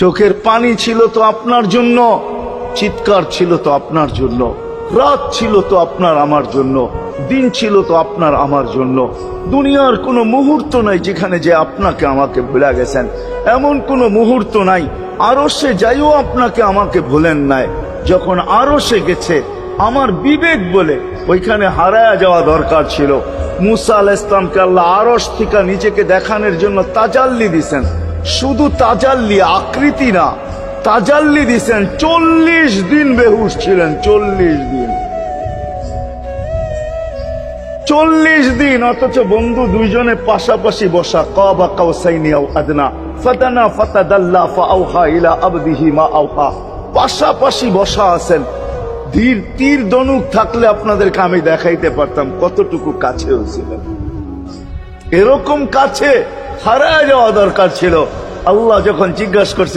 চোখের পানি ছিল তো আপনার জন্য, চিৎকার ছিল তো আপনার জন্য, রাত ছিল তো আপনার আমার জন্য, দিন ছিল তো আপনার আমার জন্য। দুনিয়ার কোনো মুহূর্ত নাই যেখানে যে আপনাকে আমাকে ভুলে গেছেন, এমন কোনো মুহূর্ত নাই। আরশে যাইও আপনাকে আমাকে ভুলেন নাই। যখন আরশে গেছে আমার বিবেক বলে ওইখানে হারায়া যাওয়া দরকার ছিল। মুসা আলাইহিস সালামকে আল্লাহ আরশ থেকে নিজেকে দেখানোর জন্য তাজাল্লি দিছেন। শুধু তাজাল্লি, আকৃতি না, তাজাল্লি দিছেন। 40 দিন বেহুশ ছিলেন, 40 দিন, 40 দিন। অথচ বন্ধু দুইজনে পাশাপাশি বসা, কাবা কাউসাইনি আও আদনা ফাতানা ফাতাদাল্লা ফাআওহা ইলা আবদিহি মা আওহা, পাশাপাশি বসা আছেন। তীর ধনুক থাকলে আপনাদেরকে আমি দেখাইতে পারতাম কতটুকু কাছে ছিলেন। এরকম কাছে হারায় যাওয়া দরকার ছিল। আল্লাহ যখন জিজ্ঞাসা করছে